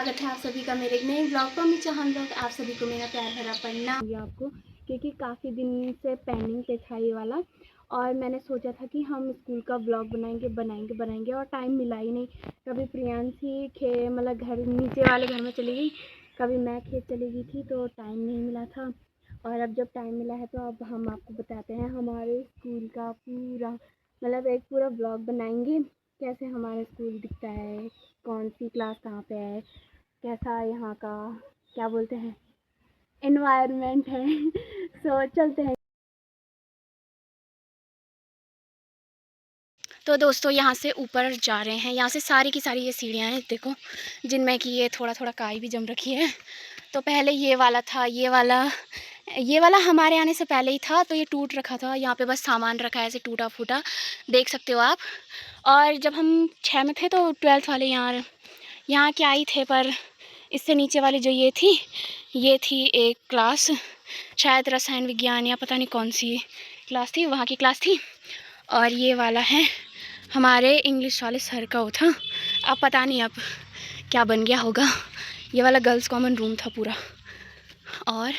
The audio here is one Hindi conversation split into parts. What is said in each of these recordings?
स्वागत है आप सभी का मेरे एक नए ब्लॉग पर। मैं चाहूँ लोग आप सभी को मेरा प्यार भरा प्रणाम आपको, क्योंकि काफ़ी दिन से पेंडिंग पे था ये वाला। और मैंने सोचा था कि हम स्कूल का ब्लॉग बनाएंगे और टाइम मिला ही नहीं। कभी प्रियांशी मतलब घर नीचे वाले घर में चली गई, कभी मैं खेत चली गई थी, तो टाइम नहीं मिला था। और अब जब टाइम मिला है तो अब हम आपको बताते हैं हमारे स्कूल का पूरा, मतलब एक पूरा ब्लॉग बनाएंगे, कैसे हमारा स्कूल दिखता है, कौन सी क्लास कहाँ पे है, कैसा यहाँ का क्या बोलते हैं एनवायरनमेंट है। सो चलते हैं। तो दोस्तों यहाँ से ऊपर जा रहे हैं, यहाँ से सारी की सारी ये सीढ़ियाँ हैं देखो, जिनमें कि ये थोड़ा थोड़ा काई भी जम रखी है। तो पहले ये वाला था, ये वाला हमारे आने से पहले ही था, तो ये टूट रखा था। यहाँ पे बस सामान रखा है ऐसे टूटा फूटा, देख सकते हो आप। और जब हम 6 में थे तो 12th वाले यहाँ के आई थे, पर इससे नीचे वाली जो ये थी एक क्लास, शायद रसायन विज्ञान या पता नहीं कौन सी क्लास थी, वहाँ की क्लास थी। और ये वाला है हमारे इंग्लिश वाले सर का वो था, अब पता नहीं अब क्या बन गया होगा। ये वाला गर्ल्स कॉमन रूम था पूरा। और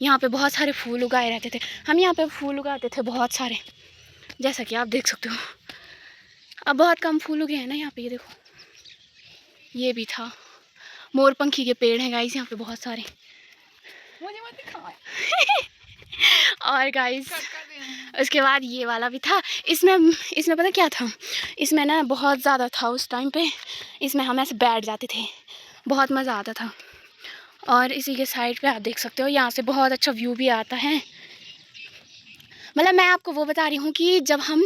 यहाँ पे बहुत सारे फूल उगाए रहते थे, हम यहाँ पे फूल उगाते थे बहुत सारे, जैसा कि आप देख सकते हो। अब बहुत कम फूल उगे हैं ना यहाँ पे, ये देखो ये भी था। मोरपंखी के पेड़ हैं गाइस यहाँ पे बहुत सारे। मुझे मत दिखाओ। और गाइस उसके बाद ये वाला भी था। इसमें पता क्या था, इसमें ना बहुत ज़्यादा था उस टाइम पे, इसमें हम ऐसे बैठ जाते थे, बहुत मज़ा आता था। और इसी के साइड पे आप देख सकते हो, यहाँ से बहुत अच्छा व्यू भी आता है। मतलब मैं आपको वो बता रही हूँ कि जब हम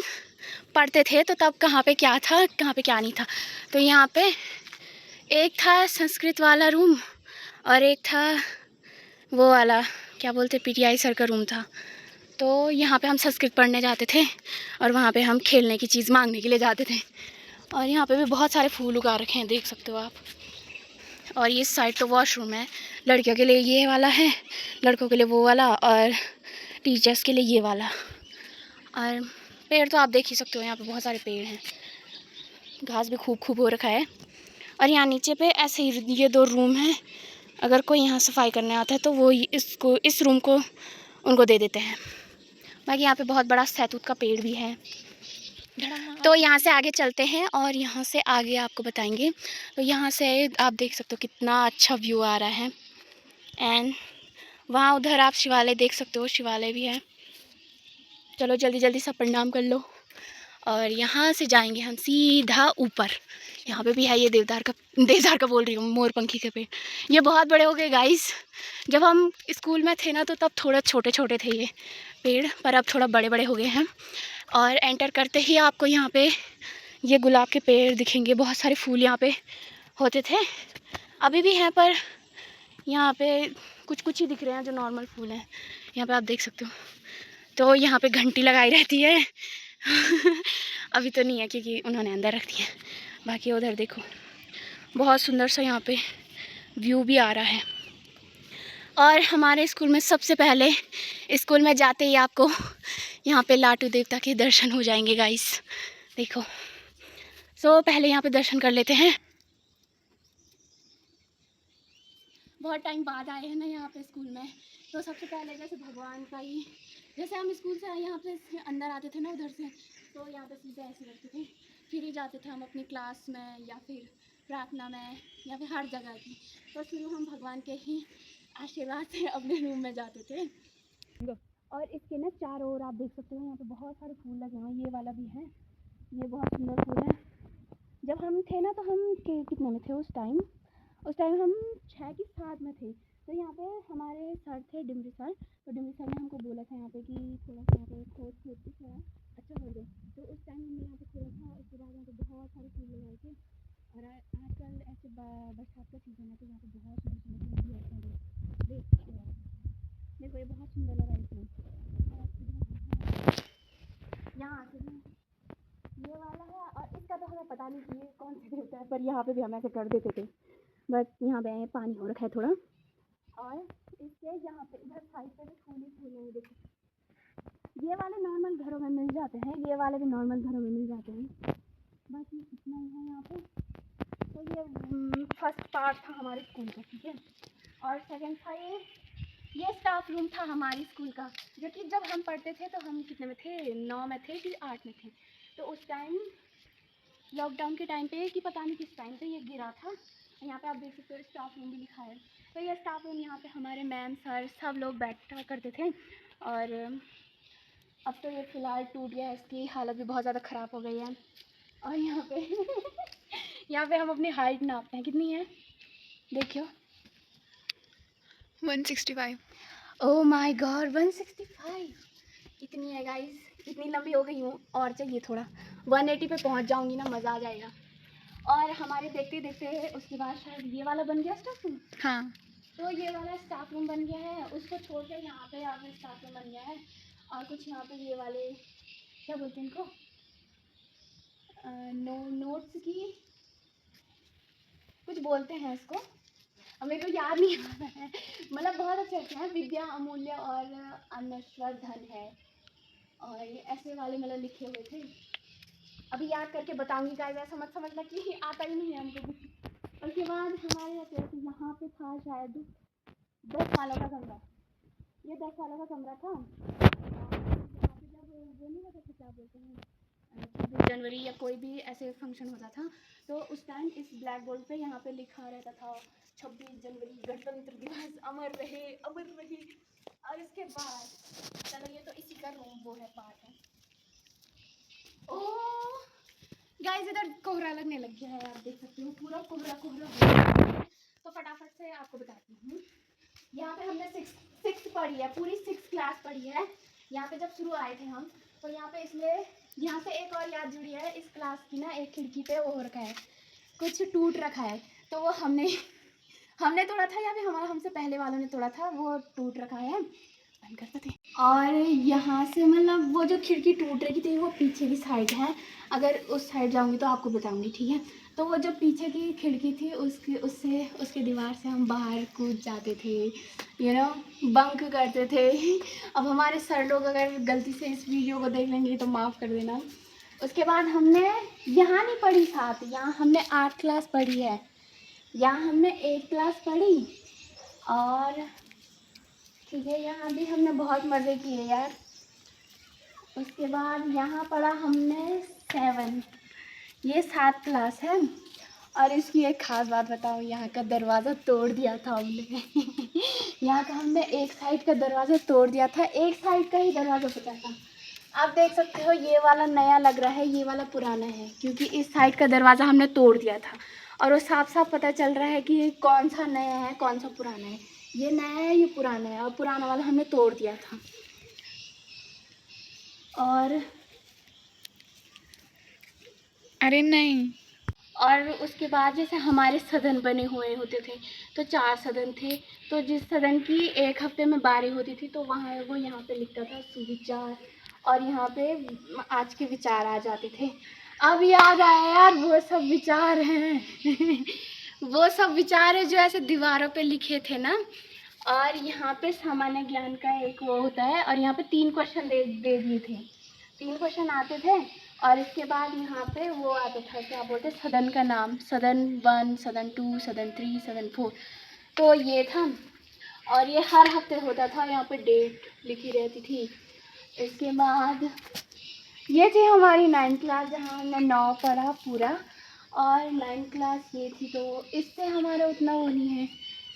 पढ़ते थे तो तब कहाँ पे क्या था, कहाँ पे क्या नहीं था। तो यहाँ पे एक था संस्कृत वाला रूम, और एक था वो वाला क्या बोलते पीटीआई सर का रूम था। तो यहाँ पे हम संस्कृत पढ़ने जाते थे, और वहाँ पे हम खेलने की चीज़ मांगने के लिए जाते थे। और यहाँ पे भी बहुत सारे फूल उगा रखे हैं, देख सकते हो आप। और ये साइड तो वॉशरूम है, लड़कियों के लिए ये वाला है, लड़कों के लिए वो वाला, और टीचर्स के लिए ये वाला। और पेड़ तो आप देख ही सकते हो, यहाँ पे बहुत सारे पेड़ हैं, घास भी खूब हो रखा है। और यहाँ नीचे पे ऐसे ही ये 2 रूम हैं, अगर कोई यहाँ सफाई करने आता है तो वो इस रूम को उनको दे देते हैं। बाकी यहाँ पे बहुत बड़ा सैतूत का पेड़ भी है। तो यहाँ से आगे चलते हैं और यहाँ से आगे आपको बताएंगे। तो यहाँ से आप देख सकते हो कितना अच्छा व्यू आ रहा है। एंड वहाँ उधर आप शिवालय देख सकते हो, शिवालय भी है। चलो जल्दी जल्दी सब प्रणाम कर लो। और यहाँ से जाएंगे हम सीधा ऊपर। यहाँ पे भी है ये देवदार का बोल रही हूँ, मोरपंखी के पेड़। ये बहुत बड़े हो गए गाइस, जब हम स्कूल में थे ना तो तब थोड़ा छोटे छोटे थे ये पेड़, पर अब थोड़ा बड़े बड़े हो गए हैं। और एंटर करते ही आपको यहाँ पे ये गुलाब के पेड़ दिखेंगे, बहुत सारे फूल यहाँ पे होते थे, अभी भी हैं, पर यहाँ पे कुछ ही दिख रहे हैं जो नॉर्मल फूल हैं। यहाँ पे आप देख सकते हो। तो यहाँ पे घंटी लगाई रहती है। अभी तो नहीं है क्योंकि उन्होंने अंदर रख दिया। बाकी उधर देखो बहुत सुंदर सा यहाँ पे व्यू भी आ रहा है। और हमारे स्कूल में सबसे पहले स्कूल में जाते ही आपको यहाँ पे लाटू देवता के दर्शन हो जाएंगे गाइस, देखो। सो पहले यहाँ पे दर्शन कर लेते हैं। बहुत टाइम बाद आए हैं ना यहाँ पे स्कूल में, तो सबसे पहले जैसे भगवान का ही, जैसे हम स्कूल से यहाँ पे अंदर आते थे ना उधर से, तो यहाँ पे सीधे ऐसे करते थे, फिर ही जाते थे हम अपनी क्लास में या फिर प्रार्थना में या फिर हर जगह की। तो शुरू हम भगवान के ही आशीर्वाद से अपने रूम में जाते थे। और इसके ना चारों ओर आप देख सकते हो यहाँ पे बहुत सारे फूल लगे हुए हैं, ये वाला भी है, ये बहुत सुंदर फूल है। जब हम थे ना तो हम कितने में थे उस टाइम हम 6 की 7 में थे। तो यहाँ पे हमारे सर थे डिम्री सर, तो डिम्री सर ने हमको बोला था यहाँ पे कि थोड़ा सा यहाँ पे खोद के थोड़ा अच्छा कर दो। तो उस टाइम हमने यहाँ पे खोदा था, उसके बाद यहाँ पे बहुत सारे फूल लगाए थे। और आजकल ऐसे बरसात का सीज़न है तो यहाँ पे बहुत सुंदर फूल भी होते हैं, देख सकते हो। देखो ये बहुत सुंदर लगा इसमें। यहाँ से ये वाला है, और इसका तो हमें पता नहीं कि ये कौन से देवता है, पर यहाँ पे भी हम ऐसे कर देते थे। बस यहाँ पे पानी हो रखा है थोड़ा, और इससे यहाँ पे इधर साइड पे भी फूल ही फूल है। देखो ये वाले नॉर्मल घरों में मिल जाते हैं, ये वाले भी नॉर्मल घरों में मिल जाते हैं। बस ये इतना ही है यहाँ पे। तो ये फर्स्ट पार्ट था हमारे स्कूल का, ठीक है। और सेकंड था ये स्टाफ रूम था हमारे स्कूल का, जो कि जब हम पढ़ते थे तो हम कितने में थे, 9 में थे कि 8 में थे। तो उस टाइम लॉकडाउन के टाइम पे कि पता नहीं किस टाइम पे ये गिरा था। यहाँ पे आप देख सकते हो स्टाफ रूम भी लिखा है। तो ये स्टाफ रूम, यहाँ पे हमारे मैम सर सब लोग बैठा करते थे। और अब तो ये फ़िलहाल टूट गया है, इसकी हालत भी बहुत ज़्यादा ख़राब हो गई है। और यहाँ पे यहाँ पे हम अपनी हाइट नापते हैं, कितनी है देखियो, 165। ओह माय गॉड 165, इतनी है गाइस, इतनी लंबी हो गई हूँ। और चाहिए थोड़ा, 180 पे पहुँच जाऊँगी ना, मज़ा आ जाएगा। और हमारे देखते देखते उसके बाद शायद ये वाला बन गया स्टाफ रूम। हाँ, तो ये वाला स्टाफ रूम बन गया है, उसको छोड़ के यहाँ पे आगे स्टाफ रूम बन गया है। और कुछ यहाँ पे ये वाले क्या बोलते हैं इनको, नोट्स की कुछ बोलते हैं इसको, अब मेरे को याद नहीं आ रहा है। मतलब बहुत अच्छे अच्छे हैं, विद्या अमूल्य और अनश्वर धन है, और ये ऐसे वाले मतलब लिखे हुए थे। अभी याद करके बताऊंगी गाइस, ऐसा मत समझना कि आता ही नहीं है हमको भी। उसके बाद हमारे यहाँ पे था शायद 10 सालों का कमरा, ये 10 सालों का कमरा था। यहाँ पे जब वो नहीं होता था, क्या बोलते हैं, 26 जनवरी या कोई भी ऐसे फंक्शन होता था, तो उस टाइम इस ब्लैक बोर्ड पे यहाँ पे लिखा रहता था 26 जनवरी गणतंत्र दिवस अमर रहे अमर रहे। और इसके बाद चलो, ये तो इसी का रूम वो है, पार्ट है। ओह गाइस, इधर कोहरा लगने लग गया है, आप देख सकते हो पूरा कोहरा कोहरा हो गया है। तो फटाफट से आपको बताती हूँ, यहाँ पे हमने सिक्स पढ़ी है, पूरी 6 क्लास पढ़ी है। यहाँ पे जब शुरू आए थे हम, तो यहाँ पे इसलिए यहाँ से एक और याद जुड़ी है, इस क्लास की ना एक खिड़की पे वो हो रखा है, कुछ टूट रखा है। तो वो हमने तोड़ा था, या फिर हमारा हमसे पहले वालों ने तोड़ा था, वो टूट रखा है, बंद करते थे। और यहाँ से मतलब वो जो खिड़की टूट रही थी वो पीछे की साइड है, अगर उस साइड जाऊँगी तो आपको बताऊँगी, ठीक है। तो वो जो पीछे की खिड़की थी उसके दीवार से हम बाहर कूद जाते थे, बंक करते थे। अब हमारे सर लोग अगर गलती से इस वीडियो को देख लेंगे तो माफ़ कर देना। उसके बाद हमने यहाँ नहीं पढ़ी साथ, यहाँ हमने 8 क्लास पढ़ी है, यहाँ हमने 8 क्लास पढ़ी। और ठीक है, यहाँ भी हमने बहुत मज़े किए यार। उसके बाद यहाँ पढ़ा हमने 7, ये 7 क्लास है। और इसकी एक ख़ास बात बताऊँ, यहाँ का दरवाज़ा तोड़ दिया था हमने यहाँ का हमने एक साइड का दरवाज़ा तोड़ दिया था, एक साइड का ही दरवाज़ा बचा था। आप देख सकते हो ये वाला नया लग रहा है, ये वाला पुराना है, क्योंकि इस साइड का दरवाज़ा हमने तोड़ दिया था। और वो साफ साफ पता चल रहा है कि कौन सा नया है कौन सा पुराना है, ये नया है ये पुराना है, और पुराना वाला हमने तोड़ दिया था। और अरे नहीं, और उसके बाद जैसे हमारे सदन बने हुए होते थे, तो 4 सदन थे। तो जिस सदन की एक हफ्ते में बारी होती थी, तो वहाँ वो यहाँ पे लिखता था सुविचार, और यहाँ पे आज के विचार आ जाते थे। अब याद आया यार, वो सब विचार हैं वो सब विचार है जो ऐसे दीवारों पे लिखे थे ना। और यहाँ पे सामान्य ज्ञान का एक वो होता है, और यहाँ पे 3 क्वेश्चन दे दिए थे, 3 क्वेश्चन आते थे। और इसके बाद यहाँ पे वो आता था, क्या बोलते, सदन का नाम, सदन 1, सदन 2, सदन 3, सदन 4, तो ये था। और ये हर हफ्ते होता था, यहाँ पे डेट लिखी रहती थी। इसके बाद ये थी हमारी 9th क्लास, जहाँ हमने 9 पढ़ा पूरा। और 9th क्लास ये थी, तो इससे हमारा उतना वो नहीं है,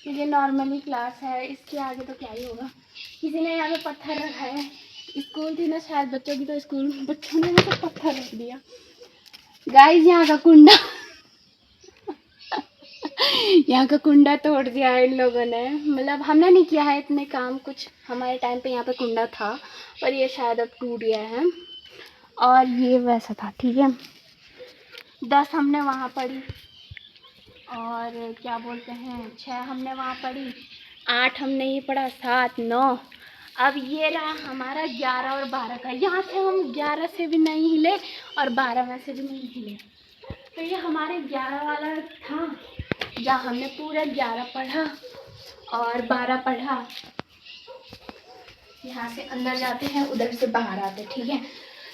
क्योंकि नॉर्मली क्लास है, इसके आगे तो क्या ही होगा। किसी ने यहाँ पे पत्थर रखा है, स्कूल थी ना शायद बच्चों की, तो स्कूल बच्चों ने यहाँ पे पत्थर रख दिया। गाइस यहाँ का कुंडा यहाँ का कुंडा तोड़ दिया है इन लोगों ने, मतलब हमने नहीं किया है इतने काम, कुछ हमारे टाइम पे यहाँ पे कुंडा था, पर ये शायद अब टूट गया है। और ये वैसा था, ठीक है। 10 हमने वहाँ पढ़ी, और क्या बोलते हैं 6 हमने वहाँ पढ़ी, 8 हमने ये पढ़ा, 7, 9। अब ये रहा हमारा 11 और 12 का। यहाँ से हम 11 से भी नहीं हिले और 12 में से भी नहीं हिले। तो ये हमारे 11 वाला था, जहाँ हमने पूरा 11 पढ़ा और 12 पढ़ा। यहाँ से अंदर जाते हैं, उधर से बाहर आते, ठीक है।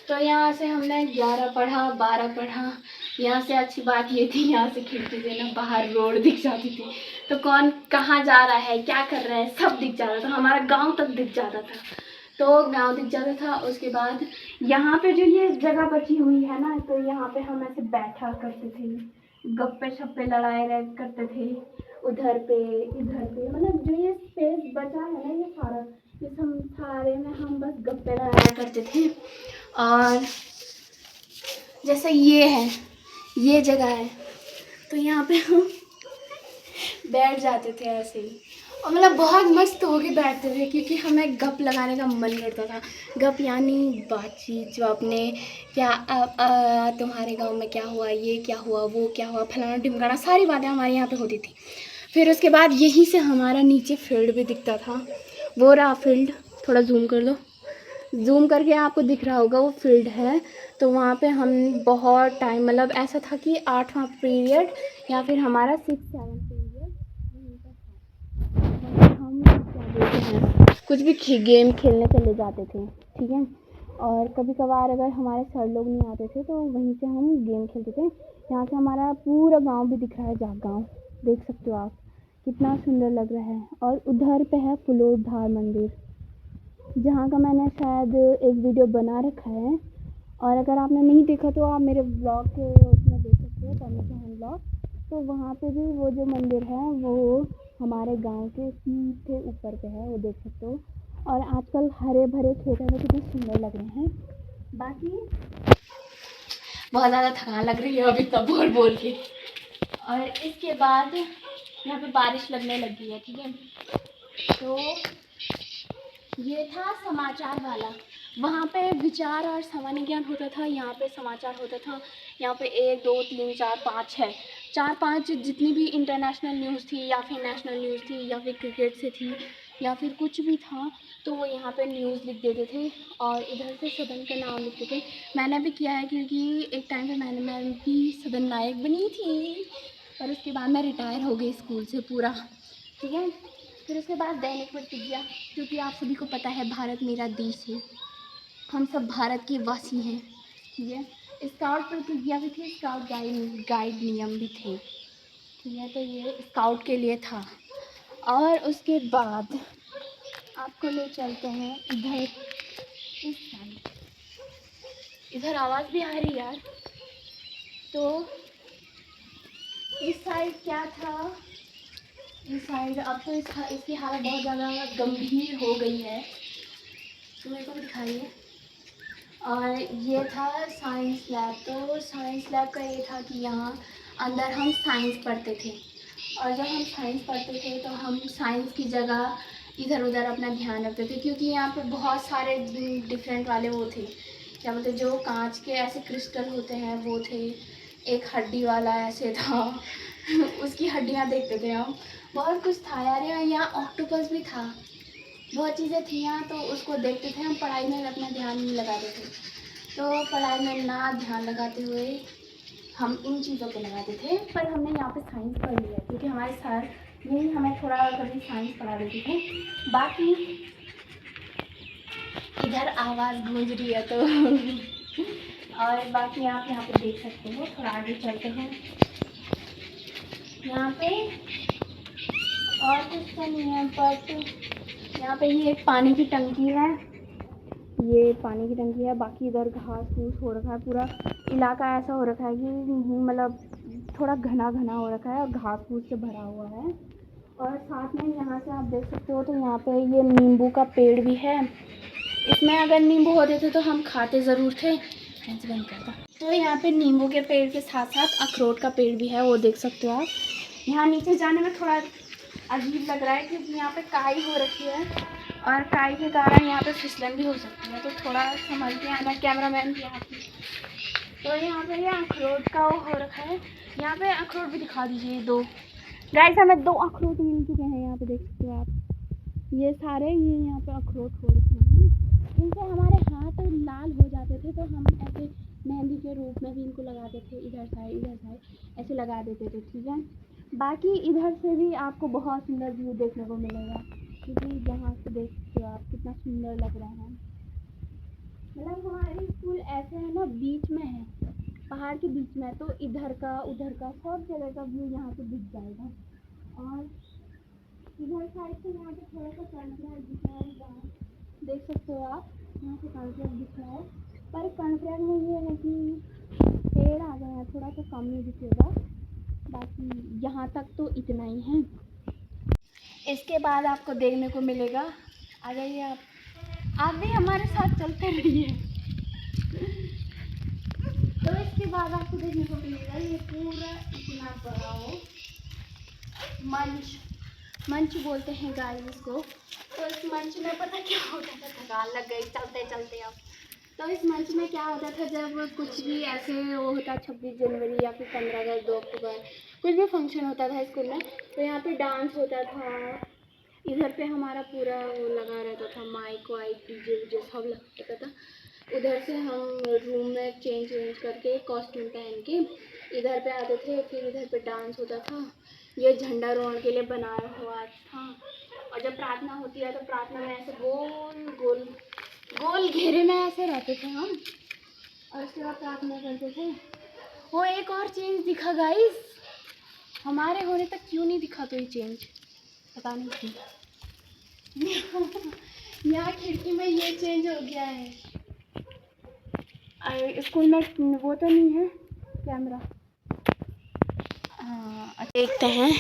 तो यहाँ से हमने 11 पढ़ा, 12 पढ़ा। यहाँ से अच्छी बात ये थी, यहाँ से खिड़की से ना बाहर रोड दिख जाती थी, तो कौन कहाँ जा रहा है, क्या कर रहा है, सब दिख जाता था। हमारा गांव तक दिख जाता था, तो गांव दिख जाता था। उसके बाद यहाँ पे जो ये जगह बची हुई है ना, तो यहाँ पे हम ऐसे बैठा करते थे, गप्पे शप्पे लड़ाए रह करते थे, उधर पे इधर पे। मतलब जो ये स्पेस बचा है ना, ये सारा, इस हम सारे में हम बस गप्पे लड़ाया करते थे। और जैसे ये है, ये जगह है, तो यहाँ पे हम बैठ जाते थे ऐसे ही, और मतलब बहुत मस्त हो के बैठते थे, क्योंकि हमें गप लगाने का मन करता था। गप यानी बातचीत, जो अपने क्या तुम्हारे गांव में क्या हुआ, ये क्या हुआ, वो क्या हुआ, फलाना ढिमकाना, सारी बातें हमारे यहाँ पे होती थी। फिर उसके बाद यहीं से हमारा नीचे फील्ड भी दिखता था, वो रहा फील्ड, थोड़ा जूम कर लो, जूम करके आपको दिख रहा होगा वो फील्ड है। तो वहाँ पे हम बहुत टाइम, मतलब ऐसा था कि 8वां पीरियड या फिर हमारा 6-7 पीरियड वहीं पर था। हम क्या बोलते हैं, कुछ भी गेम खेलने चले जाते थे, ठीक है। और कभी कभार अगर हमारे सर लोग नहीं आते थे तो वहीं से हम गेम खेलते थे। यहाँ से हमारा पूरा गांव भी दिख रहा है, जाग गाँव देख सकते हो आप, कितना सुंदर लग रहा है। और उधर पे है फुलोधार मंदिर, जहाँ का मैंने शायद एक वीडियो बना रखा है, और अगर आपने नहीं देखा तो आप मेरे ब्लॉग के उसमें देख सकते हो, तनिषा ब्लॉग। तो वहाँ पे भी वो जो मंदिर है वो हमारे गांव के सीधे ऊपर पे है, वो देख सकते हो। और आजकल हरे भरे खेत में कितने सुंदर लग रहे हैं। बाकी बहुत ज़्यादा थकान लग रही है अभी तक बोल बोल के। और इसके बाद यहाँ पे बारिश लगने लगी है, ठीक है। तो ये था समाचार वाला, वहाँ पे विचार और सामान्य ज्ञान होता था, यहाँ पे समाचार होता था। यहाँ पे 1 2 3 4 5 है, 4-5 जितनी भी इंटरनेशनल न्यूज़ थी, या फिर नेशनल न्यूज़ थी, या फिर क्रिकेट से थी, या फिर कुछ भी था, तो वो यहाँ पे न्यूज़ लिख देते थे और इधर से सदन का नाम लिखते थे। मैंने भी किया है, क्योंकि एक टाइम पे मैं भी सदन नायक बनी थी, पर उसके बाद मैं रिटायर हो गई स्कूल से पूरा, ठीक है। फिर उसके बाद दैनिक प्रतिज्ञा, क्योंकि आप सभी को पता है भारत मेरा देश है, हम सब भारत के वासी हैं, ठीक है। स्काउट प्रतिज्ञा भी थी, स्काउट गाइड नियम भी थे, ठीक है। तो ये स्काउट के लिए था। और उसके बाद आपको ले चलते हैं इधर, इस साइड, इधर आवाज़ भी आ रही है यार। तो इस साइड क्या था, इस साइड अब तो इसकी हालत बहुत ज़्यादा गंभीर हो गई है, तो मेरे को भी दिखाइए। और ये था साइंस लैब, तो साइंस लैब का ये था कि यहाँ अंदर हम साइंस पढ़ते थे, और जब हम साइंस पढ़ते थे तो हम साइंस की जगह इधर उधर अपना ध्यान रखते थे, क्योंकि यहाँ पे बहुत सारे डिफरेंट वाले वो थे, क्या बोलते, जो कांच के ऐसे क्रिस्टल होते हैं वो थे। एक हड्डी वाला ऐसे था उसकी हड्डियाँ देखते थे हम, बहुत कुछ था यार। यहाँ ऑक्टोपस भी था, बहुत चीज़ें थी यहाँ, तो उसको देखते थे हम, पढ़ाई में अपना ध्यान नहीं लगाते थे। तो पढ़ाई में ना ध्यान लगाते हुए हम इन चीज़ों पे लगाते थे। पर हमने यहाँ पे साइंस पढ़ लिया, क्योंकि हमारे सर यही हमें थोड़ा कभी साइंस पढ़ा देते थे। बाकी इधर आवाज़ गूंज रही है तो और बाकी आप यहाँ पे देख सकते हो, थोड़ा आगे चलते हैं। यहाँ पे और कुछ तो नहीं है, बट यहाँ पे ये एक पानी की टंकी है, ये पानी की टंकी है। बाकी इधर घास फूस हो रखा है, पूरा इलाका ऐसा हो रखा है कि मतलब थोड़ा घना घना हो रखा है और घास फूस से भरा हुआ है। और साथ में यहाँ से आप देख सकते हो, तो यहाँ पे ये नींबू का पेड़ भी है। इसमें अगर नींबू होते थे तो हम खाते ज़रूर थे। बंद कर दो। तो यहाँ पे नींबू के पेड़ के साथ साथ अखरोट का पेड़ भी है, वो देख सकते हो आप। यहाँ नीचे जाने में थोड़ा अजीब लग रहा है, क्योंकि यहाँ पे काई हो रखी है, और काई के कारण यहाँ पे फिसलन भी हो सकती है, तो थोड़ा संभल के आना कैमरामैन भी यहाँ पे। तो यहाँ पे ये अखरोट का वो हो रखा है, यहाँ पे अखरोट भी दिखा दीजिए। 2 गाइस, हमें 2 अखरोट मिल चुके हैं, यहाँ पे देख सकते हो आप। ये सारे ये यहाँ पे अखरोट हो रखे हैं, इनसे हमारे हाथ लाल हो जाते थे, तो हम ऐसे मेहंदी के रूप में भी इनको लगाते थे, इधर साइड ऐसे लगा देते थे, ठीक है। बाकी इधर से भी आपको बहुत सुंदर व्यू देखने को मिलेगा, क्योंकि जहाँ से देखते हो आप कितना सुंदर लग रहा है। मतलब हमारी स्कूल ऐसे है ना, बीच में है, पहाड़ के बीच में है, तो इधर का उधर का सब जगह का व्यू यहाँ से दिख जाएगा। और इधर साइड से यहाँ पे थोड़ा सा कर्णप्रयाग दिख रहा है गाँव, देख सकते हो आप, यहाँ से कर्णप्रयाग दिख रहा है। पर कर्णप्रयाग में ये है कि पेड़ आ गए हैं, थोड़ा सा कम ही दिखेगा, बाकी यहाँ तक तो इतना ही है। इसके बाद आपको देखने को मिलेगा, आ जाइए आप भी हमारे साथ चलते रहिए। तो इसके बाद आपको देखने को मिलेगा ये पूरा इतना बड़ा हो मंच, मंच बोलते हैं गाइस इसको। तो इस मंच में पता क्या होता था, थकान लग गई चलते चलते अब। तो इस मंच में क्या होता था, जब कुछ भी ऐसे वो होता, 26 जनवरी या फिर 15 अगस्त, 2 अक्टूबर, कुछ भी फंक्शन होता था स्कूल में, तो यहाँ पे डांस होता था। इधर पे हमारा पूरा वो लगा रहता था, माइक वाइक डीजे वीजे सब लगा रहता था। उधर से हम रूम में चेंज वेंज करके कॉस्ट्यूम पहन के इधर पे आते थे, फिर इधर पे डांस होता था। ये झंडारोहण के लिए बनाया हुआ था। और जब प्रार्थना होती है तो प्रार्थना में ऐसे गोल गोल गोल घेरे में ऐसे रहते थे हम, और उसके बाद प्रार्थना करते थे। वो एक और चेंज दिखा गाइस, हमारे होने तक क्यों नहीं दिखा, तो ये चेंज पता नहीं क्यों। यहाँ खिड़की में ये चेंज हो गया है। स्कूल में वो तो नहीं है कैमरा। हाँ देखते हैं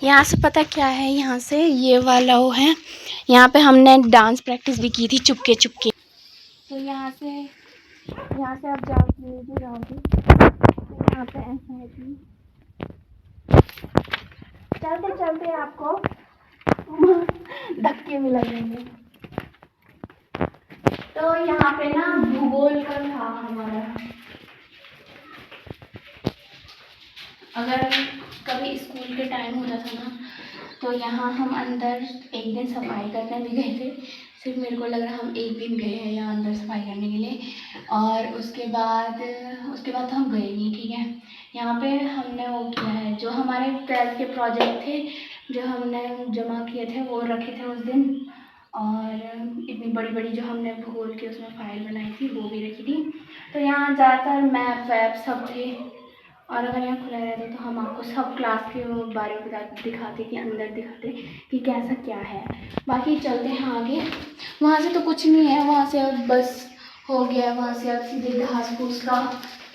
यहाँ से, पता क्या है, यहाँ से ये वाला वो है, यहाँ पे हमने डांस प्रैक्टिस भी की थी चुपके चुपके। तो यहाँ से अब जाओगी नीचे जाओगी, तो यहाँ पे ऐसा है कि चलते चलते आपको धक्के भी लगेंगे। तो यहाँ पे ना भूगोल का था हमारा, अगर कभी स्कूल के टाइम होता था ना, तो यहाँ हम अंदर एक दिन सफाई करने भी गए थे। सिर्फ मेरे को लग रहा है हम एक दिन गए हैं यहाँ अंदर सफाई करने के लिए, और उसके बाद तो हम गए नहीं, ठीक है। यहाँ पे हमने वो किया है, जो हमारे 12th के प्रोजेक्ट थे जो हमने जमा किए थे वो रखे थे उस दिन, और इतनी बड़ी बड़ी जो हमने भूगोल की उसमें फाइल बनाई थी वो भी रखी थी। तो यहाँ ज़्यादातर मैप वैप सब थे, और अगर यहाँ खुला रहता तो हम आपको सब क्लास के बारे में दिखाते कि अंदर दिखाते कि कैसा क्या है। बाकी चलते हैं आगे, वहाँ से तो कुछ नहीं है, वहाँ से अब बस हो गया है, वहाँ से अब सीधे घास फूस का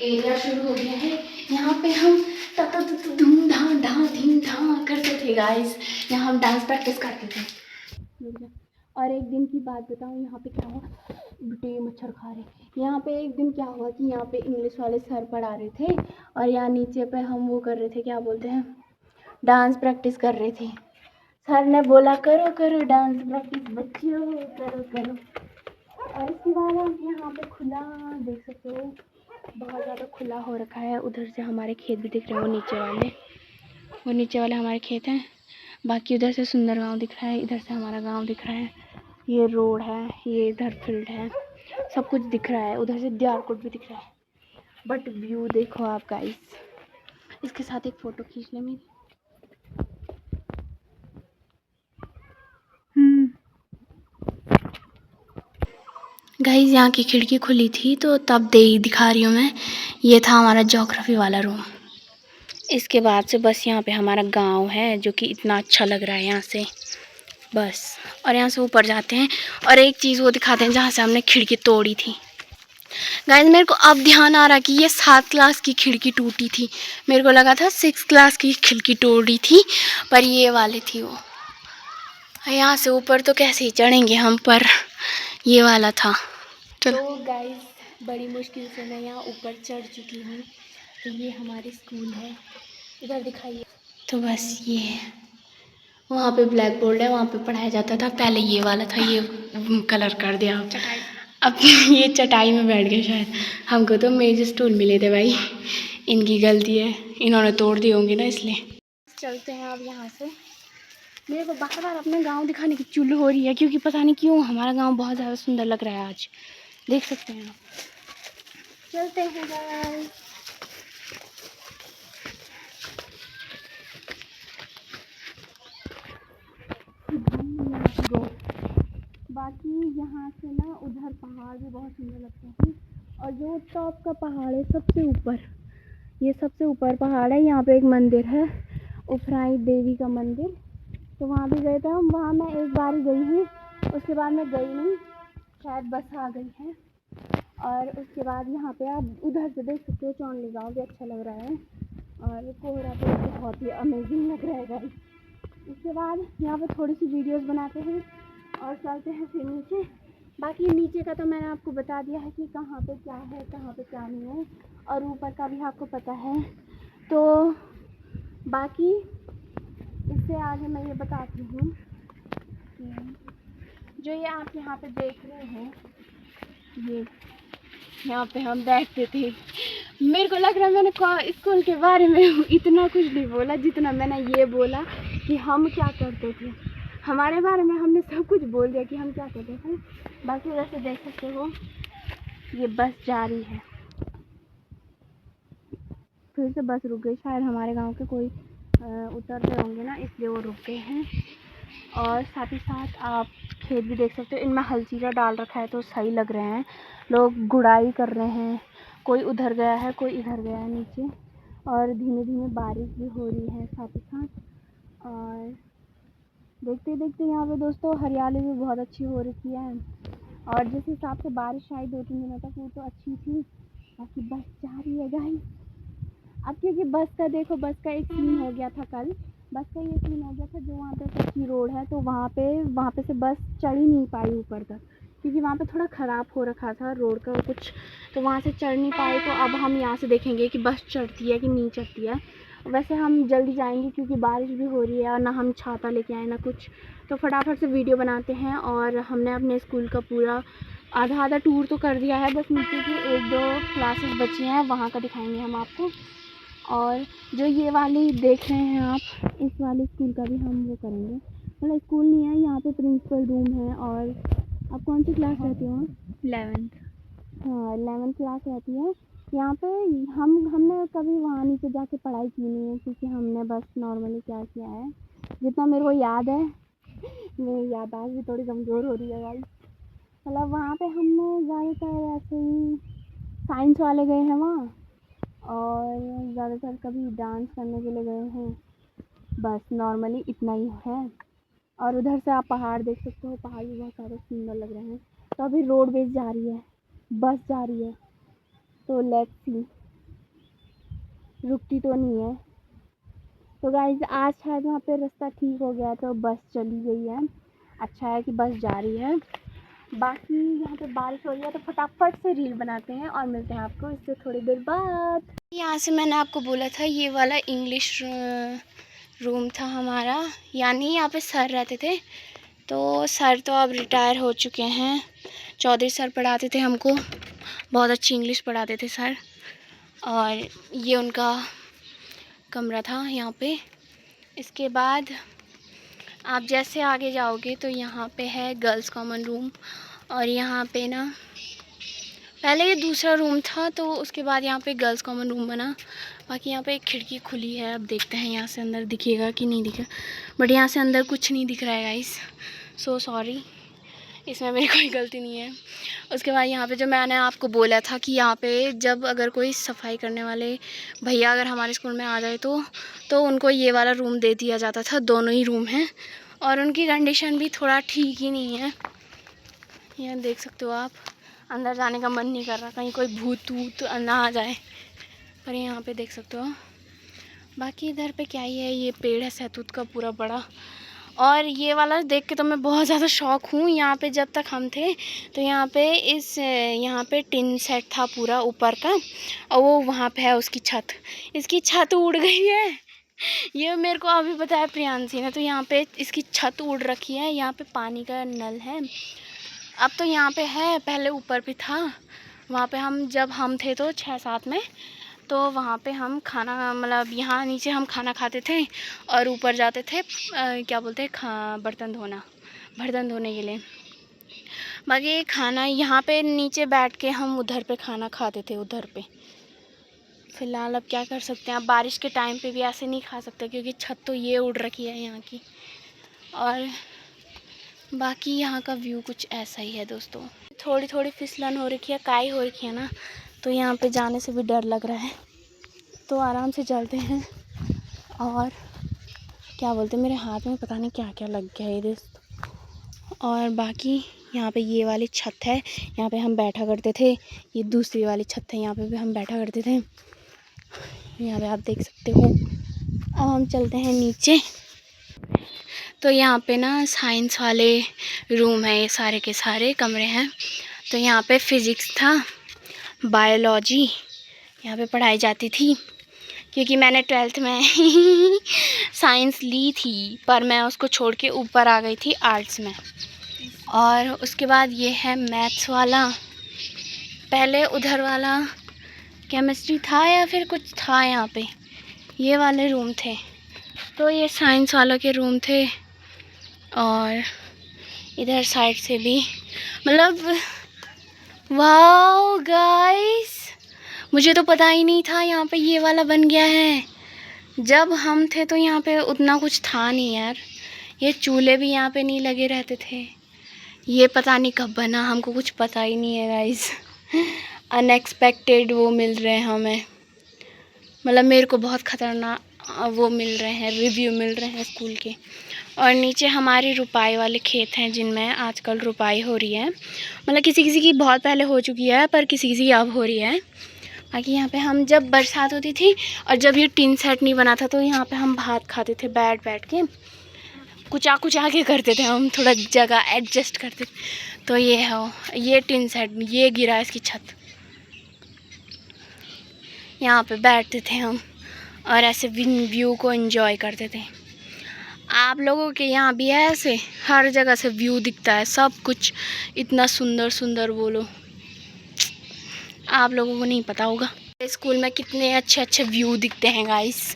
एरिया शुरू हो गया है। यहाँ पे हम धूम धा धा धीम धा करते थे गाइस, यहाँ हम डांस प्रैक्टिस करते थे। और एक दिन की बात बताऊँ, यहाँ पे क्या हुआ, बेटे मच्छर खा रहे। यहाँ पे एक दिन क्या हुआ कि यहाँ पे इंग्लिश वाले सर पढ़ा रहे थे, और यहाँ नीचे पे हम वो कर रहे थे, क्या बोलते हैं, डांस प्रैक्टिस कर रहे थे। सर ने बोला करो करो डांस प्रैक्टिस बच्चियों, करो करो। और इसके बाद हम यहाँ पे खुला देख सकते हो, बहुत ज़्यादा खुला हो रखा है। उधर से हमारे खेत भी दिख रहे हैं, वो नीचे वाले हमारे खेत हैं। बाकी उधर से सुंदर गांव दिख रहा है, इधर से हमारा गांव दिख रहा है, ये रोड है, ये इधर फील्ड है, सब कुछ दिख रहा है। उधर से दियारकोट भी दिख रहा है, बट व्यू देखो आप गाइस। इसके साथ एक फ़ोटो खींच ले मेरी। गाइस यहाँ की खिड़की खुली थी तो तब दिखा रही हूँ मैं, ये था हमारा ज्योग्राफी वाला रूम। इसके बाद से बस यहाँ पे हमारा गांव है, जो कि इतना अच्छा लग रहा है यहाँ से बस। और यहाँ से ऊपर जाते हैं और एक चीज़ वो दिखाते हैं जहाँ से हमने खिड़की तोड़ी थी। गाइस मेरे को अब ध्यान आ रहा कि ये 7 क्लास की खिड़की टूटी थी, मेरे को लगा था 6 क्लास की खिड़की तोड़ी थी, पर ये वाली थी वो। यहाँ से ऊपर तो कैसे ही चढ़ेंगे हम, पर ये वाला था। तो गाइस बड़ी मुश्किल से मैं यहाँ ऊपर चढ़ चुकी हूँ। तो ये हमारी स्कूल है, इधर दिखाइए। तो बस ये है, वहाँ पे ब्लैक बोर्ड है, वहाँ पे पढ़ाया जाता था पहले, ये वाला था, ये कलर कर दिया अब ये चटाई में बैठ गए शायद। हमको तो मेज स्टूल मिले थे भाई, इनकी गलती है, इन्होंने तोड़ दिए होंगे ना इसलिए। चलते हैं अब यहाँ से। मेरे को बार बार अपना गांव दिखाने की चुल हो रही है, क्योंकि पता नहीं क्यों हमारा गांव बहुत ज़्यादा सुंदर लग रहा है आज, देख सकते हैं आप। चलते हैं गाइस। बाकी यहाँ से ना उधर पहाड़ भी बहुत सुंदर लगता है। और जो टॉप का पहाड़ है सबसे ऊपर, ये सबसे ऊपर पहाड़ है, यहाँ पे एक मंदिर है, उफराई देवी का मंदिर। तो वहाँ भी गए थे हम। वहाँ मैं एक बार ही गई हूँ, उसके बाद मैं गई नहीं, शायद बस आ गई है। और उसके बाद यहाँ पे आप उधर से देख सकते हो चौंडली गाँव भी अच्छा लग रहा है, और कोहरा तो बहुत ही अमेजिंग लग रहा है गाइस। उसके बाद यहाँ पे थोड़ी सी वीडियोस बनाते हैं और चलते हैं फिर नीचे। बाकी नीचे का तो मैंने आपको बता दिया है कि कहाँ पे क्या है, कहाँ पे क्या नहीं है, और ऊपर का भी आपको पता है। तो बाकी इससे आगे मैं ये बताती हूँ कि जो ये आप यहाँ पे देख रहे हैं, ये यहाँ पे हम बैठते थे। मेरे को लग रहा है मैंने स्कूल के बारे में इतना कुछ नहीं बोला जितना मैंने ये बोला कि हम क्या करते थे। हमारे बारे में हमने सब कुछ बोल दिया कि हम क्या करते थे। बाकी वैसे देख सकते हो ये बस जा रही है, फिर से बस रुक गई। शायद हमारे गांव के कोई उतर रहे होंगे ना, इसलिए वो रुक गए हैं। और साथ ही साथ आप खेत भी देख सकते हो, इनमें हल चीरा डाल रखा है तो सही लग रहे हैं। लोग गुड़ाई कर रहे हैं, कोई उधर गया है, कोई इधर गया है नीचे। और धीमे धीमे बारिश भी हो रही है साथ ही साथ। और देखते देखते यहाँ पे दोस्तों हरियाली भी बहुत अच्छी हो रखी है। और जिस हिसाब से बारिश आई 2-3 दिनों तक, वो तो अच्छी थी। बाकी बस जा रही है गाइस। अब क्योंकि बस का देखो, बस का एक सीन हो गया था कल। बस का ये सीन हो गया था, जो वहाँ पे कच्ची रोड है तो वहाँ पे से बस चढ़ ही नहीं पाई ऊपर तक, क्योंकि वहाँ पे थोड़ा ख़राब हो रखा था रोड का कुछ, तो वहाँ से चढ़ नहीं पाए। तो अब हम यहाँ से देखेंगे कि बस चढ़ती है कि नहीं चढ़ती है। वैसे हम जल्दी जाएंगे क्योंकि बारिश भी हो रही है, और ना हम छाता लेके आए ना कुछ, तो फटाफट से वीडियो बनाते हैं। और हमने अपने स्कूल का पूरा आधा टूर तो कर दिया है, बस नीचे की 1-2 क्लासेस बची हैं, वहाँ का दिखाएंगे हम आपको। और जो ये वाली देख रहे हैं आप, इस वाली स्कूल का भी हम वो करेंगे। मतलब स्कूल नहीं है, यहाँ पे प्रिंसिपल रूम है। और आप कौन सी क्लास रहती हो? 11th। हाँ, 11th क्लास रहती है यहाँ पे। हमने कभी वहाँ नीचे जाके पढ़ाई की नहीं है, क्योंकि हमने बस नॉर्मली क्या किया है, जितना मेरे को याद है। मेरी याददाश्त भी थोड़ी कमज़ोर हो रही है भाई। मतलब वहाँ पे हमने ज़्यादातर ऐसे ही साइंस वाले गए हैं वहाँ, और ज़्यादातर कभी डांस करने के लिए गए हैं, बस नॉर्मली इतना ही है। और उधर से आप पहाड़ देख सकते हो, पहाड़ भी बहुत सारे सुंदर लग रहे हैं। तो अभी रोडवेज जा रही है, बस जा रही है, तो लेट्स सी, रुकती तो नहीं है। तो गाइस आज शायद वहाँ पे रास्ता ठीक हो गया, तो बस चली गई है। अच्छा है कि बस जा रही है। बाकी यहाँ पे बारिश हो रही है, तो फटाफट से रील बनाते हैं और मिलते हैं आपको इससे थोड़ी देर बाद। यहाँ से मैंने आपको बोला था ये वाला इंग्लिश रूम था हमारा, यानी यहाँ पे सर रहते थे। तो सर तो अब रिटायर हो चुके हैं, चौधरी सर पढ़ाते थे हमको, बहुत अच्छी इंग्लिश पढ़ाते थे सर। और ये उनका कमरा था यहाँ पे। इसके बाद आप जैसे आगे जाओगे तो यहाँ पे है गर्ल्स कॉमन रूम। और यहाँ पे ना पहले ये दूसरा रूम था, तो उसके बाद यहाँ पे गर्ल्स कॉमन रूम बना। बाकी यहाँ पे एक खिड़की खुली है, अब देखते हैं यहाँ से अंदर दिखेगा कि नहीं दिखेगा। बट यहाँ से अंदर कुछ नहीं दिख रहा है गाइस, सो सॉरी, इसमें मेरी कोई गलती नहीं है। उसके बाद यहाँ पे जो मैंने आपको बोला था कि यहाँ पे जब अगर कोई सफाई करने वाले भैया अगर हमारे स्कूल में आ जाए तो उनको ये वाला रूम दे दिया जाता था। दोनों ही रूम हैं और उनकी कंडीशन भी थोड़ा ठीक ही नहीं है। यहाँ देख सकते हो आप, अंदर जाने का मन नहीं कर रहा, कहीं कोई भूत वूत ना आ जाए। पर यहाँ पे देख सकते हो। बाकी इधर पे क्या ही है, ये पेड़ है सहतूत का पूरा बड़ा। और ये वाला देख के तो मैं बहुत ज़्यादा शौक हूँ। यहाँ पे जब तक हम थे तो यहाँ पे टिन सेट था पूरा ऊपर का, और वो वहाँ पे है उसकी छत। इसकी छत उड़ गई है, ये मेरे को अभी बताया प्रियांशी ने। तो यहाँ पे इसकी छत उड़ रखी है। यहाँ पे पानी का नल है, अब तो यहाँ पे है, पहले ऊपर भी था। वहाँ पे जब हम थे तो 6-7 में, तो वहाँ पे हम खाना, मतलब यहाँ नीचे हम खाना खाते थे और ऊपर जाते थे क्या बोलते हैं, बर्तन धोने के लिए। बाकी खाना यहाँ पे नीचे बैठ के हम उधर पे खाना खाते थे उधर पे। फ़िलहाल अब क्या कर सकते हैं, अब बारिश के टाइम पे भी ऐसे नहीं खा सकते क्योंकि छत तो ये उड़ रखी है यहाँ की। और बाकी यहाँ का व्यू कुछ ऐसा ही है दोस्तों। थोड़ी थोड़ी फिसलन हो रखी है, काई हो रखी है ना, तो यहाँ पे जाने से भी डर लग रहा है। तो आराम से चलते हैं। और क्या बोलते हैं, मेरे हाथ में पता नहीं क्या क्या लग गया है इधर। और बाकी यहाँ पे ये वाली छत है, यहाँ पे हम बैठा करते थे। ये दूसरी वाली छत है, यहाँ पे भी हम बैठा करते थे। यहाँ पे आप देख सकते हो। अब हम चलते हैं नीचे। तो यहाँ पे ना साइंस वाले रूम है, ये सारे के सारे कमरे हैं। तो यहाँ पे फिज़िक्स था, बायोलॉजी यहाँ पे पढ़ाई जाती थी, क्योंकि मैंने 12th में साइंस ली थी, पर मैं उसको छोड़ के ऊपर आ गई थी आर्ट्स में। और उसके बाद ये है मैथ्स वाला। पहले उधर वाला केमिस्ट्री था या फिर कुछ था, यहाँ पे ये वाले रूम थे। तो ये साइंस वालों के रूम थे। और इधर साइड से भी, मतलब वाओ गाइस, मुझे तो पता ही नहीं था यहाँ पे ये वाला बन गया है। जब हम थे तो यहाँ पे उतना कुछ था नहीं यार। ये चूल्हे भी यहाँ पे नहीं लगे रहते थे। ये पता नहीं कब बना, हमको कुछ पता ही नहीं है गाइस। अनएक्सपेक्टेड वो मिल रहे हैं हमें, मतलब मेरे को बहुत ख़तरनाक वो मिल रहे हैं, रिव्यू मिल रहे हैं स्कूल के। और नीचे हमारे रुपाई वाले खेत हैं, जिनमें आजकल रुपाई हो रही है। मतलब किसी किसी की बहुत पहले हो चुकी है, पर किसी किसी की अब हो रही है। बाकी यहाँ पे हम जब बरसात होती थी और जब ये टिन सेट नहीं बना था, तो यहाँ पे हम भात खाते थे बैठ बैठ के, कुचा कुचा के करते थे हम, थोड़ा जगह एडजस्ट करते थे। तो ये है, ये टिन सेट, ये गिरा इसकी छत, यहाँ पे बैठते थे हम और ऐसे व्यू को एंजॉय करते थे। आप लोगों के यहाँ भी है ऐसे? हर जगह से व्यू दिखता है, सब कुछ इतना सुंदर सुंदर, बोलो आप लोगों को नहीं पता होगा। स्कूल में कितने अच्छे अच्छे व्यू दिखते हैं गाइस।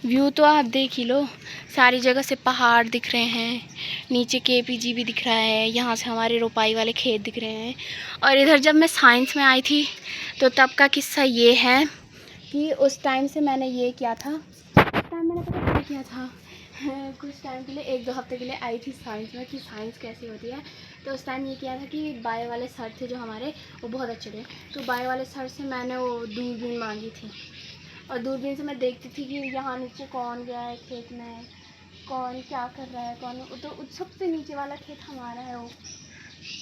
व्यू तो आप देख ही लो, सारी जगह से पहाड़ दिख रहे हैं, नीचे केपीजी भी दिख रहा है, यहाँ से हमारे रोपाई वाले खेत दिख रहे हैं। और इधर जब मैं साइंस में आई थी तो तब का किस्सा ये है कि उस टाइम से मैंने ये किया था, उस टाइम मैंने पता क्या किया था, कुछ टाइम के लिए 1-2 हफ्ते के लिए आई थी साइंस में कि साइंस कैसी होती है। तो उस टाइम ये किया था कि बायो वाले सर थे जो हमारे, वो बहुत अच्छे थे। तो बायो वाले सर से मैंने वो दूरबीन मांगी थी, और दूरबीन से मैं देखती थी कि यहाँ नीचे कौन गया है खेत में, कौन क्या कर रहा है, कौन। तो सबसे नीचे वाला खेत हमारा है, वो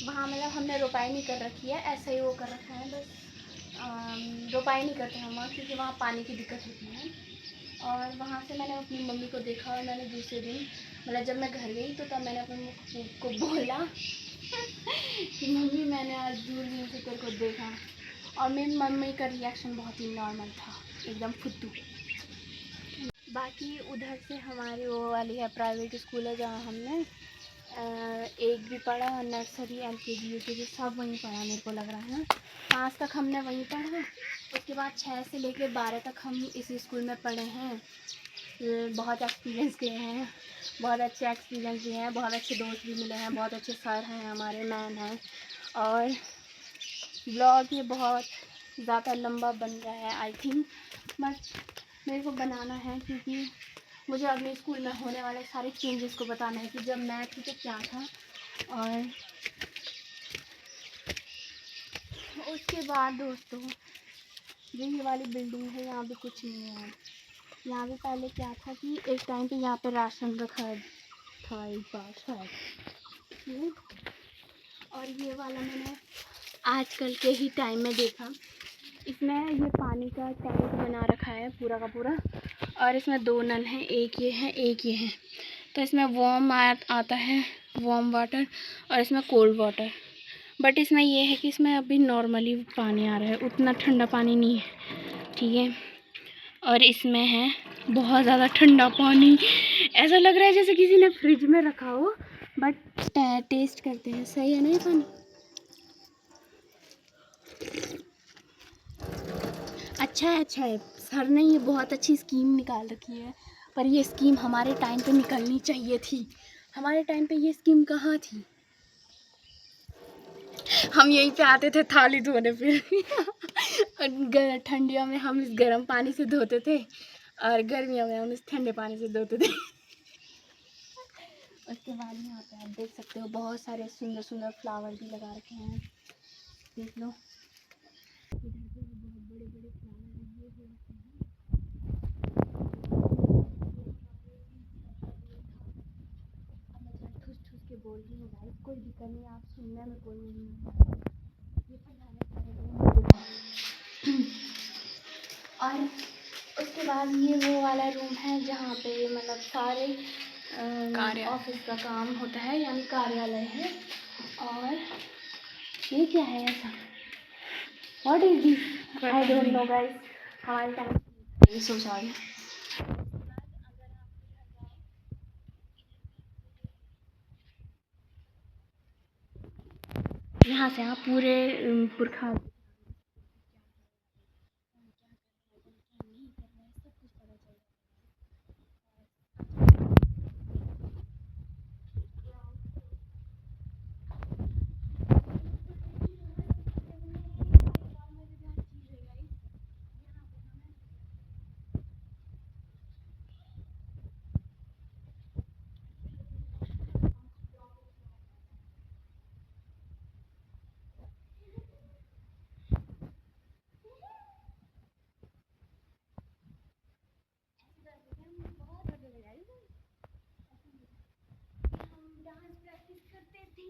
वहाँ मतलब हमने रोपाई नहीं कर रखी है, ऐसे ही वो कर रखा है बस। रोपाई नहीं करते हम वहाँ, क्योंकि वहाँ पानी की दिक्कत होती है। और वहाँ से मैंने अपनी मम्मी को देखा, और मैंने दूसरे दिन, मतलब जब मैं घर गई तो तब मैंने अपने मम्मी को बोला कि मम्मी मैंने आज दूरबीन से तेरे को देखा। और मेरी मम्मी का रिएक्शन बहुत ही नॉर्मल था, एकदम फुद्दू। बाकी उधर से हमारी वो वाली है प्राइवेट स्कूल है, जहाँ हमने 1 भी पढ़ा, और नर्सरी LKG UKG सब वहीं पढ़ा, मेरे को लग रहा है 5 तक हमने वहीं पढ़ा। उसके बाद 6 से लेकर 12 तक हम इसी स्कूल में पढ़े हैं। बहुत एक्सपीरियंस किए हैं, बहुत अच्छे एक्सपीरियंस भी हैं, बहुत अच्छे दोस्त भी मिले हैं, बहुत अच्छे सर हैं हमारे, मैम हैं। और ब्लॉग ये बहुत ज़्यादा लंबा बन रहा है आई थिंक, बट मेरे को बनाना है, क्योंकि मुझे अगले स्कूल में होने वाले सारे चेंजेस को बताना है कि जब मैं थी तो क्या था। और उसके बाद दोस्तों, जो ये वाली बिल्डिंग है, यहाँ भी कुछ नहीं है। यहाँ भी पहले क्या था कि एक टाइम पे यहाँ पे राशन रखा था एक बार शायद। और ये वाला मैंने आजकल के ही टाइम में देखा, इसमें ये पानी का टैंक बना रखा है पूरा का पूरा, और इसमें 2 नल हैं, एक ये है एक ये है। तो इसमें वार्म आता है, वार्म वाटर, और इसमें कोल्ड वाटर। बट इसमें ये है कि इसमें अभी नॉर्मली पानी आ रहा है, उतना ठंडा पानी नहीं है, ठीक है। और इसमें है बहुत ज़्यादा ठंडा पानी, ऐसा लग रहा है जैसे किसी ने फ्रिज में रखा हो। बट टेस्ट करते हैं, सही है ना ये पानी? अच्छा है, अच्छा है। सर ने ये बहुत अच्छी स्कीम निकाल रखी है, पर ये स्कीम हमारे टाइम पे निकलनी चाहिए थी। हमारे टाइम पे ये स्कीम कहाँ थी? हम यहीं पे आते थे थाली धोने फिर और ठंडियों में हम इस गर्म पानी से धोते थे, और गर्मियों में हम इस ठंडे पानी से धोते थे। उसके बाद यहाँ पे आप देख सकते हो बहुत सारे सुंदर सुंदर फ्लावर भी लगा रखे हैं। देख लो, इधर पे भी बहुत बड़े बड़े फ्लावर लगे हुए हैं। अब मैं थोड़ा ठूस ठूस के बोल रही हूँ गाइस, कोई दिक्कत नहीं, आप सुनने में कोई नहीं है। ये पुराने सारे रूम और उसके बाद ये वो वाला रूम है जहाँ पे मतलब सारे कार्य ऑफिस का काम होता है, यानी कार्यालय है। और ये क्या है ऐसा, what is this, I don't know guys, हमारे टाइम सो सॉरी। यहाँ से आप पूरे पुरखा डांस प्रैक्टिस करते थे,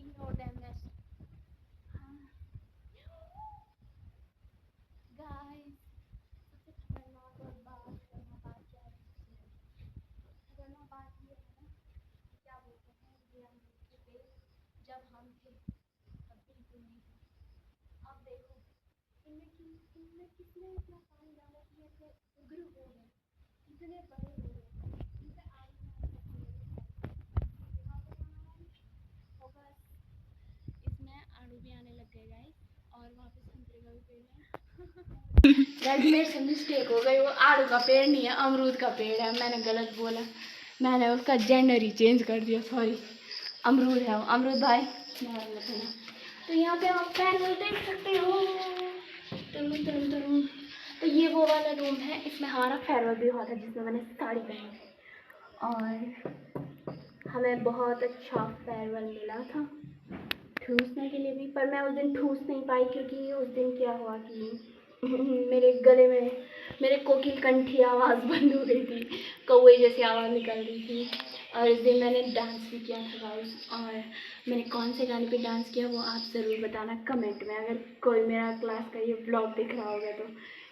इग्नोर देम गाइस। सबसे खतरनाक और बात क्या है, खतरनाक बात ये है ना, क्या बोलते हैं, ये अमरूद के पेड़ जब हम थे तब बिल्कुल नहीं था। अब देखो इनमें कितने इतना पानी डाला कि ऐसे उग्र हो गए, इतने बड़े हो गए, इन पे आलू होगा, इसमें आड़ू भी आने लग गए गाइस। और वहाँ पे संतरे का भी पेड़ है। गाइस मेरे से मिस्टेक हो गई, वो आड़ू का पेड़ नहीं है, अमरूद का पेड़ है, मैंने गलत बोला, मैंने उसका जेंडर ही चेंज कर दिया, सॉरी। अमरूद है वो, अमरूद भाई मेरा गलत है ना। तो यहाँ पे आप पैनल देख सकते हो, तुम तुम तुम। तो ये वो वाला रूम है, इसमें हमारा फेयरवेल भी हुआ था जिसमें मैंने साड़ी पहनी थी, और हमें बहुत अच्छा फेयरवेल मिला था ठूसने के लिए भी, पर मैं उस दिन ठूस नहीं पाई क्योंकि उस दिन क्या हुआ कि मेरे गले में मेरे कोकिल कंठी आवाज़ बंद हो गई थी, कौवे जैसी आवाज़ निकल रही थी। और इस दिन मैंने डांस भी किया था गाइस, और मैंने कौन से गाने पे डांस किया वो आप ज़रूर बताना कमेंट में, अगर कोई मेरा क्लास का ये ब्लॉग दिख रहा होगा तो,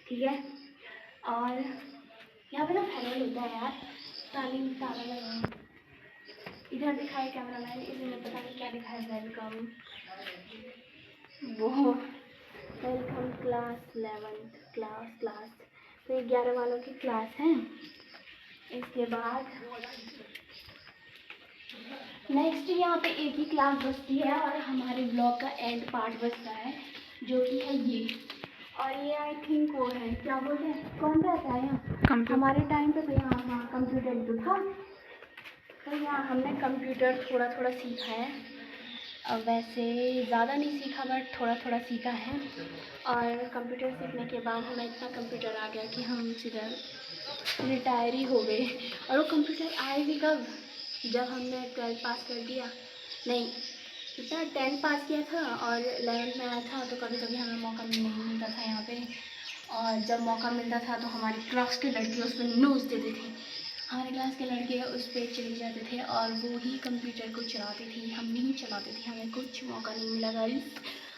ठीक है। और यहाँ पे ना फेयरवेल होता है यार, ताली ताला लगा, इधर दिखाए कैमरा मैन, इसमें पता नहीं क्या दिखाया, वेलकम, वो वेलकम क्लास 11th क्लास। तो ये 11 वालों की क्लास है। इसके बाद नेक्स्ट यहाँ पे एक ही क्लास बचती है और हमारे ब्लॉग का एंड पार्ट बचता है, जो कि है ये। और ये आई थिंक वो है, क्या बोलते हैं, कौन रहता है यहाँ, हमारे टाइम पे तो यहाँ हाँ कंप्यूटर तो था, तो यहाँ हमने कंप्यूटर थोड़ा थोड़ा सीखा है। वैसे ज़्यादा नहीं सीखा बट थोड़ा थोड़ा सीखा है। और कंप्यूटर सीखने के बाद हमें इतना कंप्यूटर आ गया कि हम सीधा रिटायर ही हो गए। और वो कंप्यूटर आए भी कब, जब हमने 12th पास कर दिया, नहीं कितना 10th पास किया था और 11th में आया था, तो कभी कभी हमें मौका नहीं मिलता था यहाँ पे। और जब मौका मिलता था तो हमारी क्लास के लड़के उस पर नोच देते थे, हमारे क्लास के लड़के उस पर चले जाते थे और वो ही कंप्यूटर को चलाते थे, हम नहीं चलाते थे, हमें कुछ मौका नहीं मिला गाइस,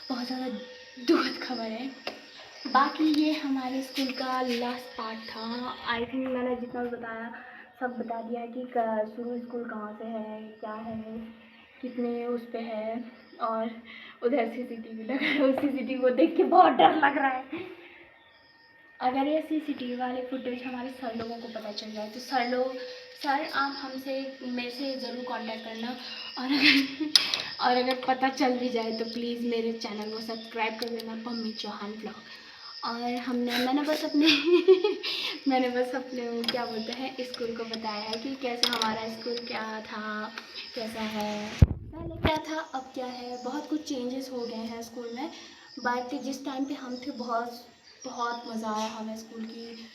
बहुत ज़्यादा दुखद खबर है। बाकी ये हमारे स्कूल का लास्ट पार्ट था, आई थिंक मैंने जितना भी बताया सब बता दिया कि शुरू स्कूल कहाँ से है, क्या है, कितने उस पे है। और उधर सीसीटीवी लगा है, उस सीसीटीवी को देख के बहुत डर लग रहा है। अगर ये सीसीटीवी वाले फुटेज हमारे सर लोगों को पता चल जाए तो सर आप हमसे मेरे से ज़रूर कांटेक्ट करना, और अगर पता चल भी जाए तो प्लीज़ मेरे चैनल को सब्सक्राइब कर देना, पम्मी चौहान ब्लॉग। और मैंने बस अपने क्या बोलते हैं स्कूल को बताया है कि कैसे हमारा स्कूल क्या था, कैसा है, पहले क्या था अब क्या है, बहुत कुछ चेंजेस हो गए हैं स्कूल में। बट जिस टाइम पे हम थे बहुत बहुत मज़ा आया हमें स्कूल की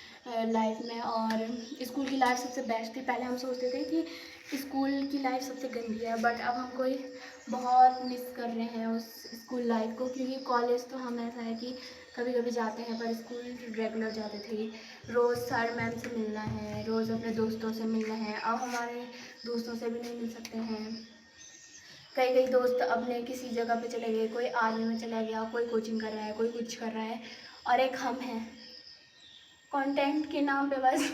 लाइफ में, और स्कूल की लाइफ सबसे बेस्ट थी। पहले हम सोचते थे कि स्कूल की लाइफ सबसे गंदी है, बट अब हम कोई बहुत मिस कर रहे हैं उस स्कूल लाइफ को, क्योंकि कॉलेज तो हम ऐसा है कि कभी कभी जाते हैं, पर स्कूल रेगुलर जाते थे। रोज़ सर मैम से मिलना है, रोज़ अपने दोस्तों से मिलना है। अब हमारे दोस्तों से भी नहीं मिल सकते हैं। कई कई दोस्त अपने किसी जगह पे चले गए, कोई आर्मी में चला गया, कोई कोचिंग कर रहा है, कोई कुछ कर रहा है, और एक हम हैं कंटेंट के नाम पे बस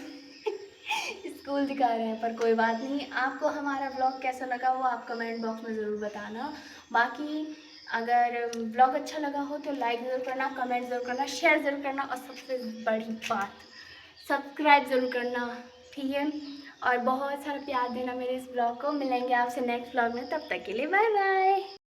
स्कूल दिखा रहे हैं। पर कोई बात नहीं, आपको हमारा व्लॉग कैसा लगा वो आप कमेंट बॉक्स में ज़रूर बताना। बाकी अगर व्लॉग अच्छा लगा हो तो लाइक ज़रूर करना, कमेंट ज़रूर करना, शेयर ज़रूर करना, और सबसे बड़ी बात सब्सक्राइब ज़रूर करना, ठीक है। और बहुत सारा प्यार देना मेरे इस ब्लॉग को। मिलेंगे आपसे नेक्स्ट ब्लॉग में, तब तक के लिए बाय बाय।